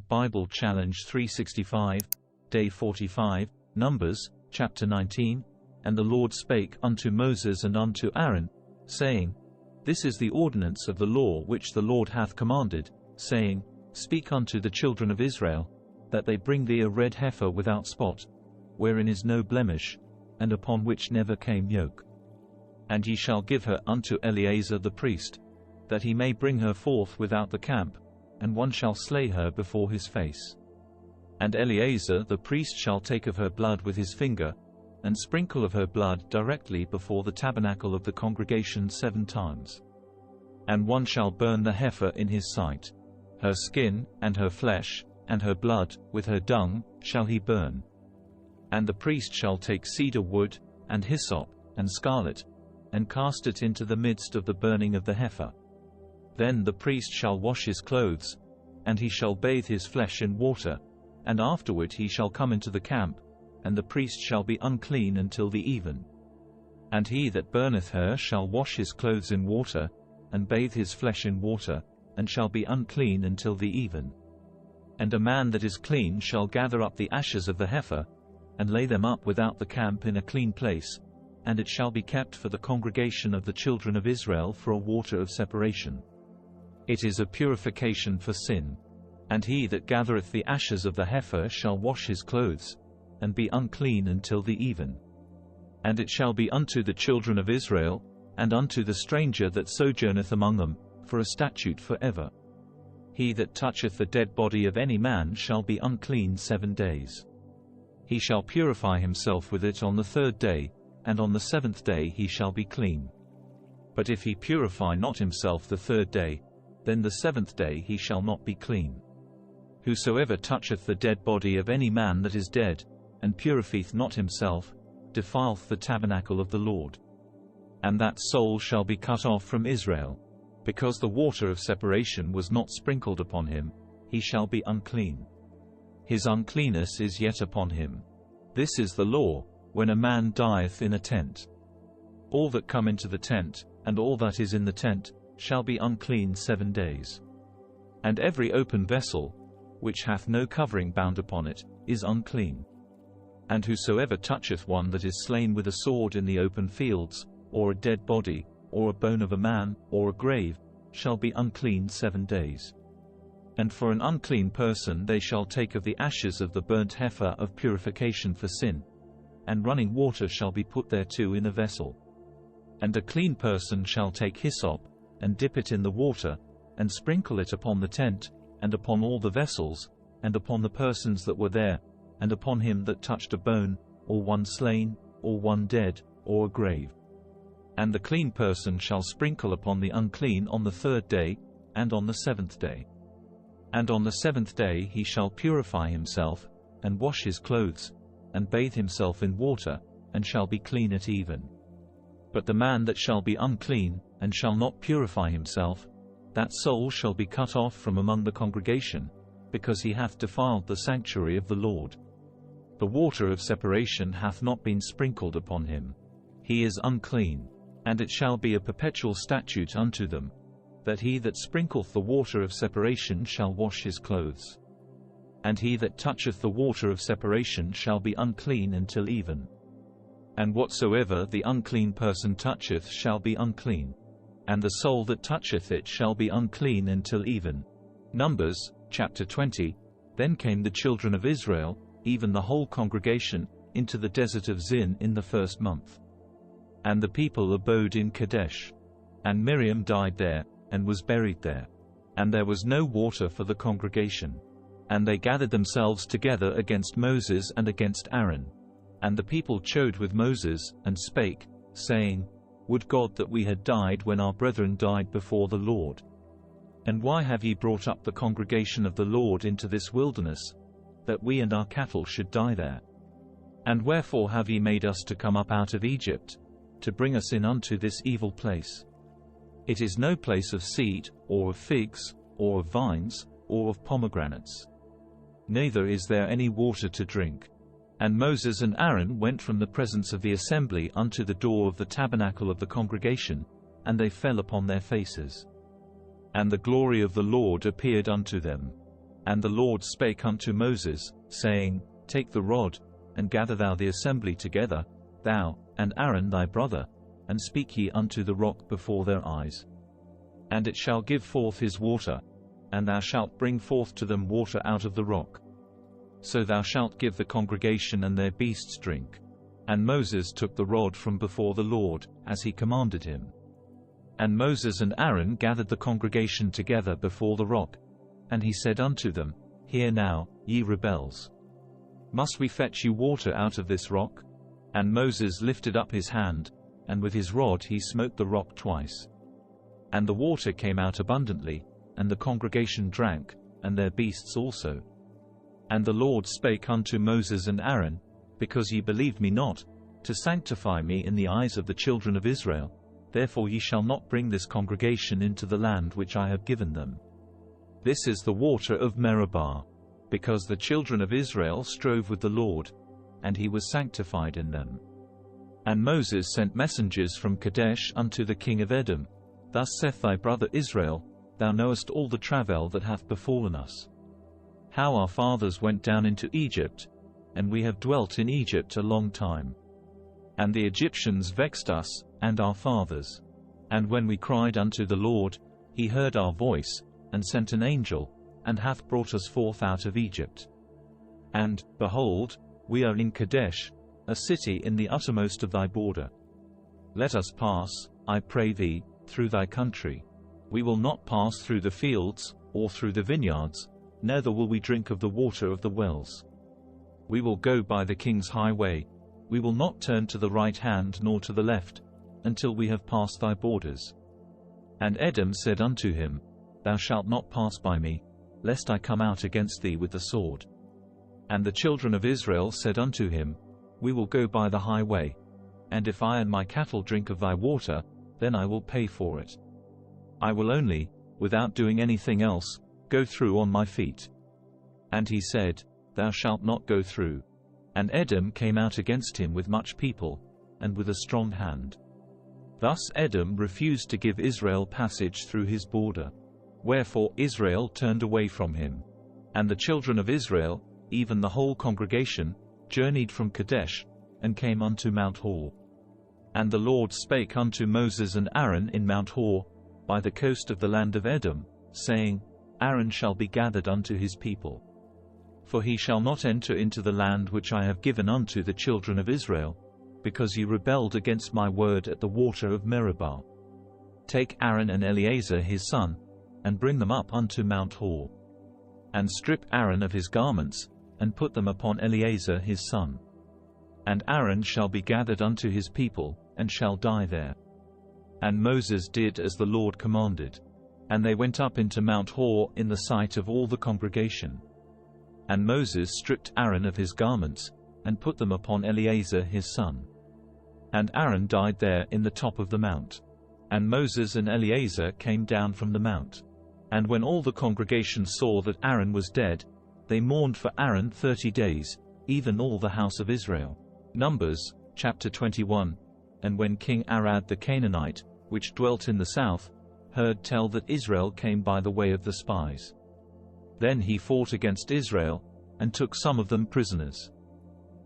Bible Challenge 365, Day 45, Numbers, Chapter 19. And the Lord spake unto Moses and unto Aaron, saying, This is the ordinance of the law which the Lord hath commanded, saying, Speak unto the children of Israel, that they bring thee a red heifer without spot, wherein is no blemish, and upon which never came yoke. And ye shall give her unto Eleazar the priest, that he may bring her forth without the camp, and one shall slay her before his face. And Eleazar the priest shall take of her blood with his finger, and sprinkle of her blood directly before the tabernacle of the congregation 7 times. And one shall burn the heifer in his sight. Her skin, and her flesh, and her blood, with her dung, shall he burn. And the priest shall take cedar wood, and hyssop, and scarlet, and cast it into the midst of the burning of the heifer. Then the priest shall wash his clothes, and he shall bathe his flesh in water, and afterward he shall come into the camp, and the priest shall be unclean until the even. And he that burneth her shall wash his clothes in water, and bathe his flesh in water, and shall be unclean until the even. And a man that is clean shall gather up the ashes of the heifer, and lay them up without the camp in a clean place, and it shall be kept for the congregation of the children of Israel for a water of separation. It is a purification for sin. And he that gathereth the ashes of the heifer shall wash his clothes, and be unclean until the even. And it shall be unto the children of Israel, and unto the stranger that sojourneth among them, for a statute for ever. He that toucheth the dead body of any man shall be unclean 7 days. He shall purify himself with it on the 3rd day, and on the 7th day he shall be clean. But if he purify not himself the 3rd day, then the 7th day he shall not be clean. Whosoever toucheth the dead body of any man that is dead, and purifieth not himself, defileth the tabernacle of the Lord. And that soul shall be cut off from Israel. Because the water of separation was not sprinkled upon him, he shall be unclean. His uncleanness is yet upon him. This is the law, when a man dieth in a tent. All that come into the tent, and all that is in the tent, shall be unclean 7 days. And every open vessel, which hath no covering bound upon it, is unclean. And whosoever toucheth one that is slain with a sword in the open fields, or a dead body, or a bone of a man, or a grave, shall be unclean 7 days. And for an unclean person they shall take of the ashes of the burnt heifer of purification for sin, and running water shall be put thereto in a vessel. And a clean person shall take hyssop, and dip it in the water, and sprinkle it upon the tent, and upon all the vessels, and upon the persons that were there, and upon him that touched a bone, or one slain, or one dead, or a grave. And the clean person shall sprinkle upon the unclean on the 3rd day, and on the 7th day. And on the 7th day he shall purify himself, and wash his clothes, and bathe himself in water, and shall be clean at even. But the man that shall be unclean, and shall not purify himself, that soul shall be cut off from among the congregation, because he hath defiled the sanctuary of the Lord. The water of separation hath not been sprinkled upon him. He is unclean. And it shall be a perpetual statute unto them, that he that sprinkleth the water of separation shall wash his clothes. And he that toucheth the water of separation shall be unclean until even. And whatsoever the unclean person toucheth shall be unclean. And the soul that toucheth it shall be unclean until even. Numbers, chapter 20. Then came the children of Israel, even the whole congregation, into the desert of Zin in the 1st month. And the people abode in Kadesh. And Miriam died there, and was buried there. And there was no water for the congregation. And they gathered themselves together against Moses and against Aaron. And the people chode with Moses, and spake, saying, Would God that we had died when our brethren died before the Lord. And why have ye brought up the congregation of the Lord into this wilderness, that we and our cattle should die there? And wherefore have ye made us to come up out of Egypt, to bring us in unto this evil place? It is no place of seed, or of figs, or of vines, or of pomegranates. Neither is there any water to drink. And Moses and Aaron went from the presence of the assembly unto the door of the tabernacle of the congregation, and they fell upon their faces. And the glory of the Lord appeared unto them. And the Lord spake unto Moses, saying, Take the rod, and gather thou the assembly together, thou, and Aaron thy brother, and speak ye unto the rock before their eyes. And it shall give forth his water, and thou shalt bring forth to them water out of the rock. So thou shalt give the congregation and their beasts drink. And Moses took the rod from before the Lord, as he commanded him. And Moses and Aaron gathered the congregation together before the rock. And he said unto them, Hear now, ye rebels. Must we fetch you water out of this rock? And Moses lifted up his hand, and with his rod he smote the rock twice. And the water came out abundantly, and the congregation drank, and their beasts also. And the Lord spake unto Moses and Aaron, Because ye believed me not, to sanctify me in the eyes of the children of Israel, therefore ye shall not bring this congregation into the land which I have given them. This is the water of Meribah, because the children of Israel strove with the Lord, and he was sanctified in them. And Moses sent messengers from Kadesh unto the king of Edom, Thus saith thy brother Israel, Thou knowest all the travail that hath befallen us. How our fathers went down into Egypt, and we have dwelt in Egypt a long time. And the Egyptians vexed us, and our fathers. And when we cried unto the Lord, he heard our voice, and sent an angel, and hath brought us forth out of Egypt. And, behold, we are in Kadesh, a city in the uttermost of thy border. Let us pass, I pray thee, through thy country. We will not pass through the fields, or through the vineyards, neither will we drink of the water of the wells. We will go by the king's highway, we will not turn to the right hand nor to the left, until we have passed thy borders. And Edom said unto him, Thou shalt not pass by me, lest I come out against thee with the sword. And the children of Israel said unto him, We will go by the highway, and if I and my cattle drink of thy water, then I will pay for it. I will only, without doing anything else, go through on my feet. And he said, Thou shalt not go through. And Edom came out against him with much people, and with a strong hand. Thus Edom refused to give Israel passage through his border. Wherefore Israel turned away from him. And the children of Israel, even the whole congregation, journeyed from Kadesh, and came unto Mount Hor. And the Lord spake unto Moses and Aaron in Mount Hor, by the coast of the land of Edom, saying, Aaron shall be gathered unto his people. For he shall not enter into the land which I have given unto the children of Israel, because ye rebelled against my word at the water of Meribah. Take Aaron and Eleazar his son, and bring them up unto Mount Hor. And strip Aaron of his garments, and put them upon Eleazar his son. And Aaron shall be gathered unto his people, and shall die there. And Moses did as the Lord commanded. And they went up into Mount Hor in the sight of all the congregation. And Moses stripped Aaron of his garments, and put them upon Eleazar his son. And Aaron died there in the top of the mount. And Moses and Eleazar came down from the mount. And when all the congregation saw that Aaron was dead, they mourned for Aaron 30 days, even all the house of Israel. Numbers, chapter 21. And when King Arad the Canaanite, which dwelt in the south, heard tell that Israel came by the way of the spies, then he fought against Israel, and took some of them prisoners.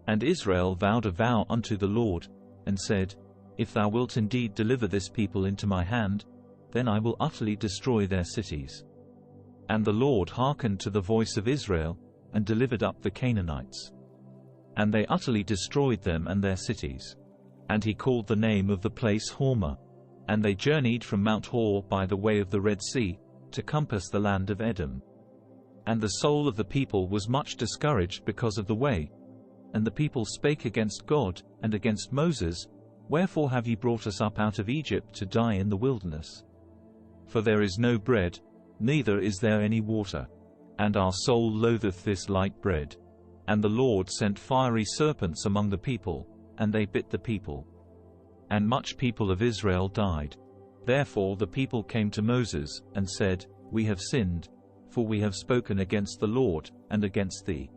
And Israel vowed a vow unto the Lord, and said, If thou wilt indeed deliver this people into my hand, then I will utterly destroy their cities. And the Lord hearkened to the voice of Israel, and delivered up the Canaanites. And they utterly destroyed them and their cities. And he called the name of the place Hormah. And they journeyed from Mount Hor by the way of the Red Sea, to compass the land of Edom. And the soul of the people was much discouraged because of the way. And the people spake against God, and against Moses, Wherefore have ye brought us up out of Egypt to die in the wilderness? For there is no bread, neither is there any water. And our soul loatheth this light bread. And the Lord sent fiery serpents among the people, and they bit the people. And much people of Israel died. Therefore the people came to Moses, and said, We have sinned, for we have spoken against the Lord, and against thee.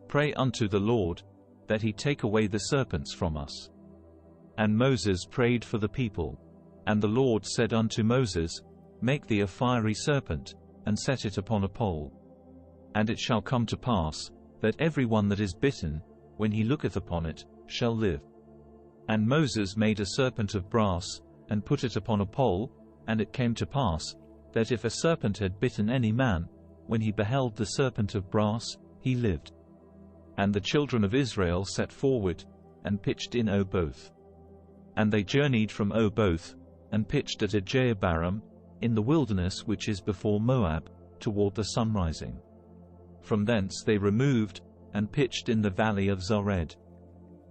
Pray unto the Lord, that he take away the serpents from us. And Moses prayed for the people. And the Lord said unto Moses, Make thee a fiery serpent, and set it upon a pole. And it shall come to pass, that every one that is bitten, when he looketh upon it, shall live. And Moses made a serpent of brass, and put it upon a pole, and it came to pass, that if a serpent had bitten any man, when he beheld the serpent of brass, he lived. And the children of Israel set forward, and pitched in Oboth. And they journeyed from Oboth, and pitched at Ajeabaram, in the wilderness which is before Moab, toward the sunrising. From thence they removed, and pitched in the valley of Zared.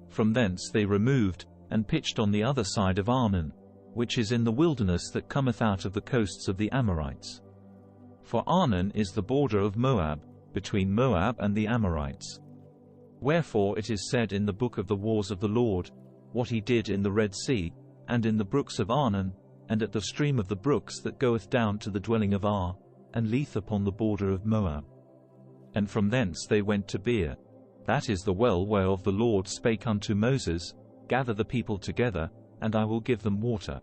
From thence they removed, and pitched on the other side of Arnon, which is in the wilderness that cometh out of the coasts of the Amorites. For Arnon is the border of Moab, between Moab and the Amorites. Wherefore it is said in the book of the wars of the Lord, what he did in the Red Sea, and in the brooks of Arnon, and at the stream of the brooks that goeth down to the dwelling of Ar, and Leith upon the border of Moab. And from thence they went to Beer, that is the well whereof the Lord spake unto Moses, Gather the people together, and I will give them water.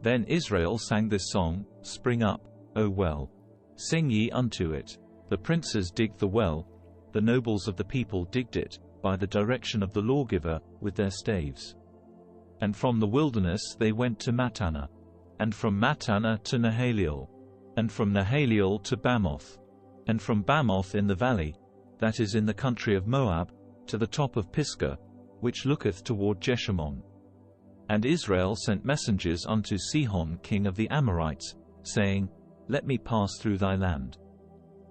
Then Israel sang this song, Spring up, O well. Sing ye unto it. The princes digged the well, the nobles of the people digged it, by the direction of the lawgiver, with their staves. And from the wilderness they went to Mattanah, and from Mattanah to Nahaliel, and from Nahaliel to Bamoth, and from Bamoth in the valley, that is in the country of Moab, to the top of Pisgah, which looketh toward Jeshimon. And Israel sent messengers unto Sihon king of the Amorites, saying, Let me pass through thy land.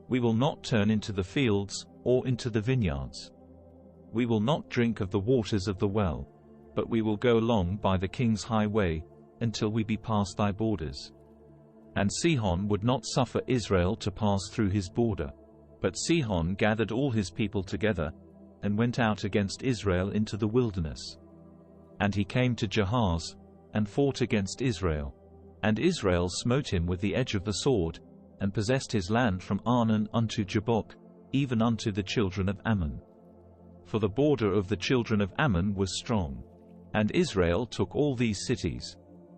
We will not turn into the fields, or into the vineyards. We will not drink of the waters of the well, but we will go along by the king's highway, until we be past thy borders. And Sihon would not suffer Israel to pass through his border. But Sihon gathered all his people together, and went out against Israel into the wilderness. And he came to Jahaz, and fought against Israel. And Israel smote him with the edge of the sword, and possessed his land from Arnon unto Jabbok, even unto the children of Ammon. For the border of the children of Ammon was strong. And Israel took all these cities.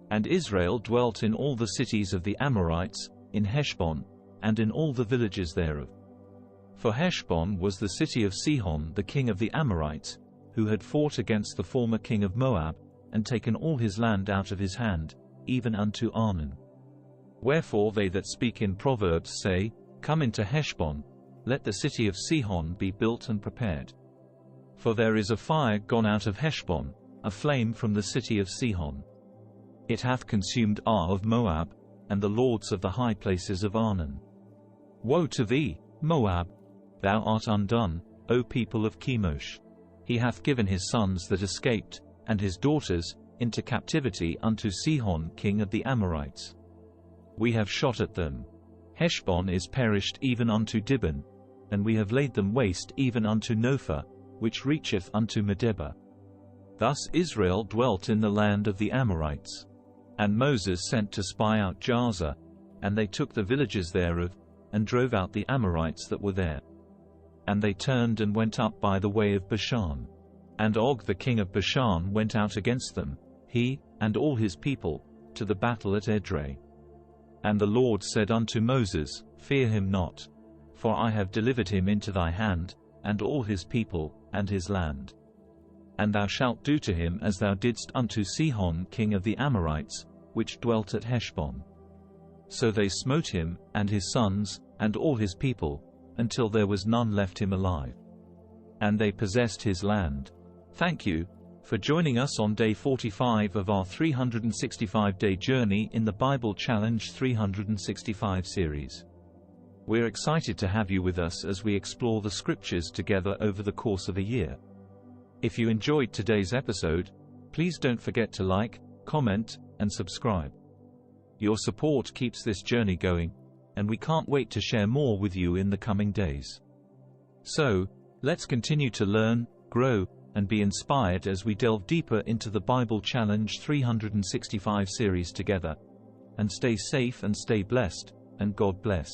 And Israel dwelt in all the cities of the Amorites, in Heshbon, and in all the villages thereof. For Heshbon was the city of Sihon the king of the Amorites, who had fought against the former king of Moab, and taken all his land out of his hand, even unto Arnon. Wherefore they that speak in Proverbs say, Come into Heshbon, let the city of Sihon be built and prepared. For there is a fire gone out of Heshbon, a flame from the city of Sihon. It hath consumed Ar of Moab, and the lords of the high places of Arnon. Woe to thee, Moab! Thou art undone, O people of Chemosh. He hath given his sons that escaped, and his daughters, into captivity unto Sihon king of the Amorites. We have shot at them. Heshbon is perished even unto Dibon, and we have laid them waste even unto Nophah, which reacheth unto Medeba. Thus Israel dwelt in the land of the Amorites. And Moses sent to spy out Jazer, and they took the villages thereof, and drove out the Amorites that were there. And they turned and went up by the way of Bashan. And Og the king of Bashan went out against them, he, and all his people, to the battle at Edrei. And the Lord said unto Moses, Fear him not, for I have delivered him into thy hand, and all his people, and his land. And thou shalt do to him as thou didst unto Sihon king of the Amorites, which dwelt at Heshbon. So they smote him, and his sons, and all his people, until there was none left him alive. And they possessed his land. Thank you for joining us on day 45 of our 365-day journey in the Bible Challenge 365 series. We're excited to have you with us as we explore the scriptures together over the course of a year. If you enjoyed today's episode, please don't forget to like, comment, and subscribe. Your support keeps this journey going, and we can't wait to share more with you in the coming days. So, let's continue to learn, grow, and be inspired as we delve deeper into the Bible Challenge 365 series together. And stay safe and stay blessed, and God bless.